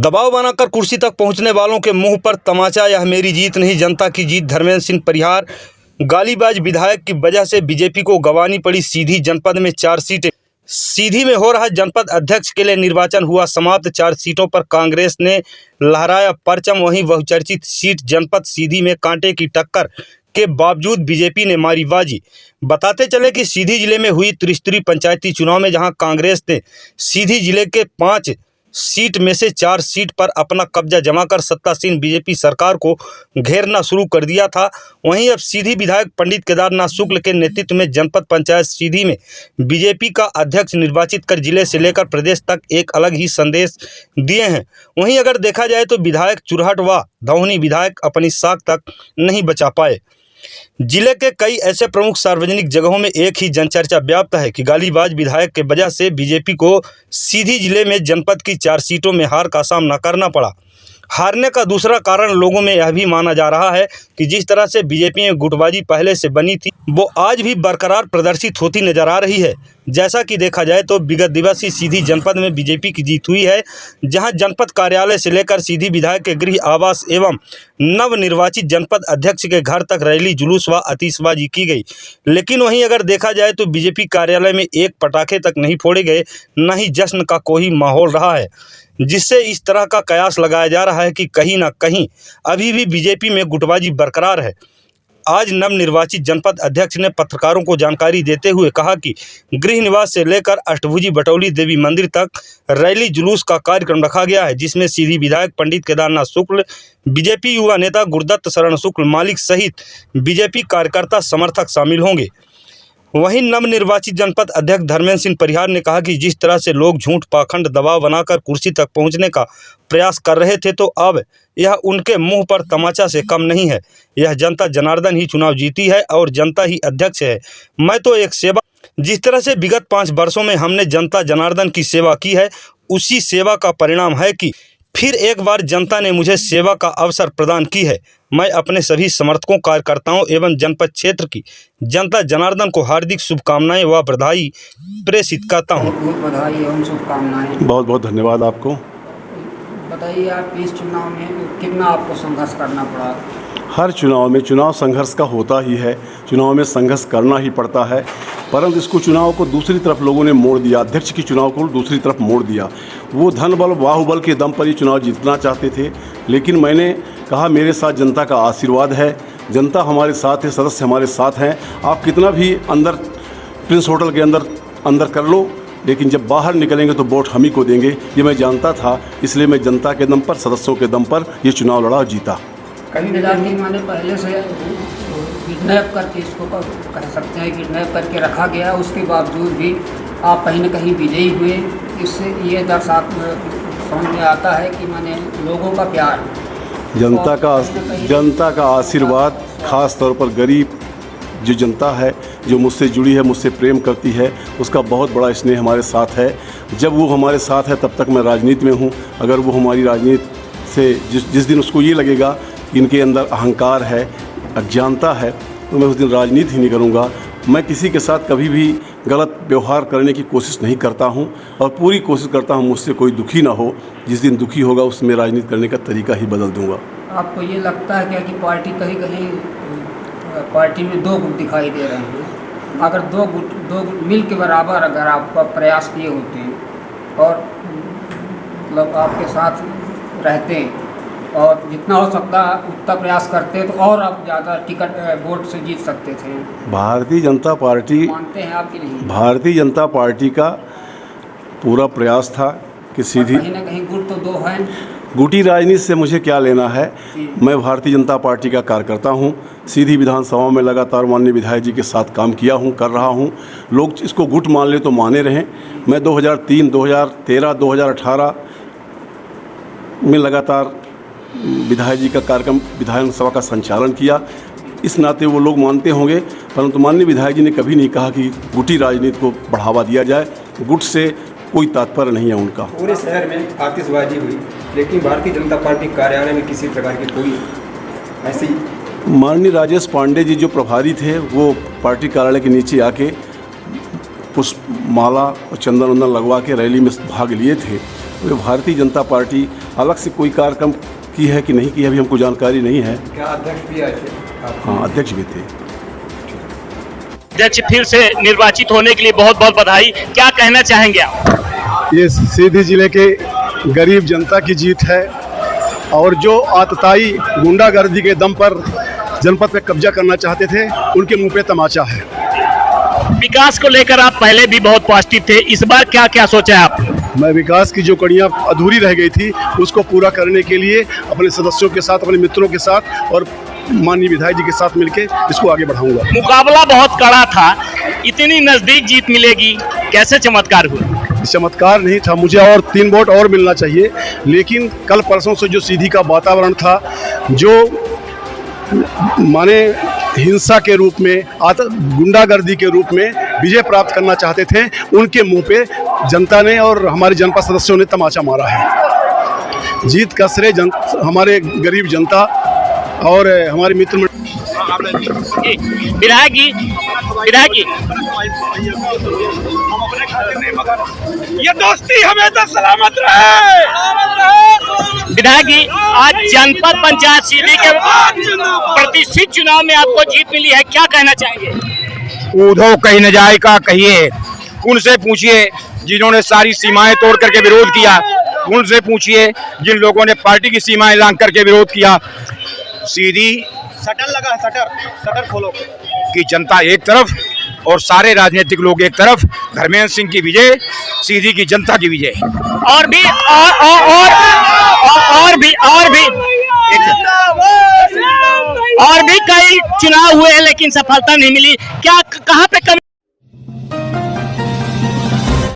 दबाव बनाकर कुर्सी तक पहुंचने वालों के मुंह पर तमाचा, यह मेरी जीत नहीं जनता की जीत। धर्मेंद्र सिंह परिहार। गालीबाज विधायक की वजह से बीजेपी को गंवानी पड़ी सीधी। जनपद में 4 सीटें। सीधी में हो रहा जनपद अध्यक्ष के लिए निर्वाचन हुआ समाप्त। 4 सीटों पर कांग्रेस ने लहराया परचम। वहीं बहुचर्चित सीट जनपद सीधी में कांटे की टक्कर के बावजूद बीजेपी ने मारी बाजी। बताते चले कि सीधी जिले में हुई त्रिस्तरीय पंचायती चुनाव में जहां कांग्रेस ने सीधी जिले के 5 सीट में से 4 सीट पर अपना कब्जा जमाकर सत्तासीन बीजेपी सरकार को घेरना शुरू कर दिया था, वहीं अब सीधी विधायक पंडित केदारनाथ शुक्ल के नेतृत्व में जनपद पंचायत सीधी में बीजेपी का अध्यक्ष निर्वाचित कर जिले से लेकर प्रदेश तक एक अलग ही संदेश दिए हैं। वहीं अगर देखा जाए तो विधायक चुरहट व धौनी विधायक अपनी साख तक नहीं बचा पाए। जिले के कई ऐसे प्रमुख सार्वजनिक जगहों में एक ही जनचर्चा व्याप्त है कि गालीबाज विधायक के वजह से बीजेपी को सीधी जिले में जनपद की 4 सीटों में हार का सामना करना पड़ा। हारने का दूसरा कारण लोगों में यह भी माना जा रहा है कि जिस तरह से बीजेपी में गुटबाजी पहले से बनी थी वो आज भी बरकरार प्रदर्शित होती नजर आ रही है। जैसा कि देखा जाए तो विगत दिवस ही सीधी जनपद में बीजेपी की जीत हुई है, जहां जनपद कार्यालय से लेकर सीधी विधायक के गृह आवास एवं नवनिर्वाचित जनपद अध्यक्ष के घर तक रैली जुलूस व आतिशबाजी की गई। लेकिन वहीं अगर देखा जाए तो बीजेपी कार्यालय में एक पटाखे तक नहीं फोड़े गए, न ही जश्न का कोई माहौल रहा है, जिससे इस तरह का कयास लगाया जा रहा है कि कहीं ना कहीं अभी भी बीजेपी में गुटबाजी बरकरार है। आज नवनिर्वाचित जनपद अध्यक्ष ने पत्रकारों को जानकारी देते हुए कहा कि गृह निवास से लेकर अष्टभुजी बटौली देवी मंदिर तक रैली जुलूस का कार्यक्रम रखा गया है, जिसमें सीधी विधायक पंडित केदारनाथ शुक्ल, बीजेपी युवा नेता गुरुदत्त शरण शुक्ल मालिक सहित बीजेपी कार्यकर्ता समर्थक शामिल होंगे। वहीं नवनिर्वाचित जनपद अध्यक्ष धर्मेंद्र सिंह परिहार ने कहा कि जिस तरह से लोग झूठ पाखंड दबाव बनाकर कुर्सी तक पहुंचने का प्रयास कर रहे थे, तो अब यह उनके मुंह पर तमाचा से कम नहीं है। यह जनता जनार्दन ही चुनाव जीती है और जनता ही अध्यक्ष है। मैं तो एक सेवा, जिस तरह से विगत 5 वर्षों में हमने जनता जनार्दन की सेवा की है, उसी सेवा का परिणाम है कि फिर एक बार जनता ने मुझे सेवा का अवसर प्रदान की है। मैं अपने सभी समर्थकों, कार्यकर्ताओं एवं जनपद क्षेत्र की जनता जनार्दन को हार्दिक शुभकामनाएं व बधाई प्रेषित करता हूं। बहुत बधाई एवं शुभकामनाएं। बहुत बहुत धन्यवाद आपको। बताइए, आप इस चुनाव में कितना आपको संघर्ष करना पड़ा? हर चुनाव में चुनाव संघर्ष का होता ही है, चुनाव में संघर्ष करना ही पड़ता है, परंतु इसको चुनाव को दूसरी तरफ लोगों ने मोड़ दिया, अध्यक्ष की चुनाव को दूसरी तरफ मोड़ दिया। वो धन बल बाहुबल के दम पर ये चुनाव जीतना चाहते थे, लेकिन मैंने कहा मेरे साथ जनता का आशीर्वाद है, जनता हमारे साथ है, सदस्य हमारे साथ हैं। आप कितना भी अंदर प्रिंस होटल के अंदर कर लो, लेकिन जब बाहर निकलेंगे तो वोट हम ही को देंगे, ये मैं जानता था। इसलिए मैं जनता के दम पर, सदस्यों के दम पर ये चुनाव लड़ा और जीता। कई विधायक माने पहले से किडनैप करके, इसको कह सकते हैं किडनैप करके रखा गया, उसके बावजूद भी आप कहीं न कहीं विजयी हुए। इससे ये समझ में आता है कि माने लोगों का प्यार, जनता का आशीर्वाद, खास तौर पर गरीब जो जनता है, जो मुझसे जुड़ी है, मुझसे प्रेम करती है, उसका बहुत बड़ा स्नेह हमारे साथ है। जब वो हमारे साथ है तब तक मैं राजनीति में हूँ। अगर वो हमारी राजनीति से जिस दिन उसको ये लगेगा कि इनके अंदर अहंकार है, अज्ञानता है, तो मैं उस दिन राजनीति ही नहीं करूँगा। मैं किसी के साथ कभी भी गलत व्यवहार करने की कोशिश नहीं करता हूं और पूरी कोशिश करता हूं मुझसे कोई दुखी ना हो। जिस दिन दुखी होगा उसमें राजनीति करने का तरीका ही बदल दूंगा। आपको ये लगता है क्या कि पार्टी कहीं पार्टी में 2 गुट दिखाई दे रहे हैं? अगर 2 गुट मिल के बराबर अगर आपका प्रयास किए होते हैं और मतलब आपके साथ रहते हैं और जितना हो सकता उतना प्रयास करते तो और आप ज़्यादा टिकट वोट से जीत सकते थे। भारतीय जनता पार्टी मानते हैं आपकी नहीं? भारतीय जनता पार्टी का पूरा प्रयास था कि सीधी, कहीं ना कहीं गुट तो 2 हैं। गुटी राजनीति से मुझे क्या लेना है। मैं भारतीय जनता पार्टी का कार्यकर्ता हूं। सीधी विधानसभा में लगातार माननीय विधायक जी के साथ काम किया हूं, कर रहा हूं। लोग इसको गुट मान ले तो माने रहें। मैं 2003, 2013, 2018 में लगातार विधायक जी का कार्यक्रम, विधानसभा का संचालन किया। इस नाते वो लोग मानते होंगे, परंतु माननीय विधायक जी ने कभी नहीं कहा कि गुटी राजनीति को बढ़ावा दिया जाए। गुट से कोई तात्पर्य नहीं है उनका। पूरे शहर में आतिशबाजी हुई, लेकिन भारतीय जनता पार्टी कार्यालय में किसी प्रकार की कोई ऐसी। माननीय राजेश पांडे जी जो प्रभारी थे, वो पार्टी कार्यालय के नीचे आके पुष्प माला और चंदन वंदन लगवा के रैली में भाग लिए थे। वो भारतीय जनता पार्टी अलग से कोई कार्यक्रम की है कि नहीं की है अभी हमको जानकारी नहीं है। क्या अध्यक्ष भी आए थे? हाँ, अध्यक्ष भी थे। अध्यक्ष फिर से निर्वाचित होने के लिए बहुत बहुत बधाई। क्या कहना चाहेंगे आप? ये सीधी जिले के गरीब जनता की जीत है और जो आतताई गुंडागर्दी के दम पर जनपद पे कब्जा करना चाहते थे उनके मुंह पे तमाचा है। विकास को लेकर आप पहले भी बहुत पॉजिटिव थे, इस बार क्या क्या सोचा है आपने? मैं विकास की जो कड़ियाँ अधूरी रह गई थी उसको पूरा करने के लिए अपने सदस्यों के साथ, अपने मित्रों के साथ और माननीय विधायक जी के साथ मिलकर इसको आगे बढ़ाऊंगा। मुकाबला बहुत कड़ा था, इतनी नजदीक जीत मिलेगी, कैसे चमत्कार हुआ? चमत्कार नहीं था, मुझे और 3 वोट और मिलना चाहिए, लेकिन कल परसों से जो सीधी का वातावरण था, जो माने हिंसा के रूप में, गुंडागर्दी के रूप में विजय प्राप्त करना चाहते थे, उनके मुंह पे जनता ने और हमारे जनपद सदस्यों ने तमाचा मारा है। जीत का श्रेय हमारे गरीब जनता और हमारे मित्र विधायक जी, ये दोस्ती हमेशा सलामत रहे। विधायक जी, आज जनपद पंचायत सीधी के प्रतिष्ठित चुनाव में आपको जीत मिली है, क्या कहना चाहेंगे? उद्धव कहीं न जाए का कहिए, उनसे पूछिए जिन्होंने सारी सीमाएं तोड़ करके विरोध किया, उनसे पूछिए जिन लोगों ने पार्टी की सीमाएं लांघ करके विरोध किया। सीधी शटर लगा, शटर खोलो की जनता एक तरफ और सारे राजनीतिक लोग एक तरफ, धर्मेंद्र सिंह की विजय, सीधी की जनता की विजय। और भी कई चुनाव हुए हैं लेकिन सफलता नहीं मिली, क्या कहाँ पे कमी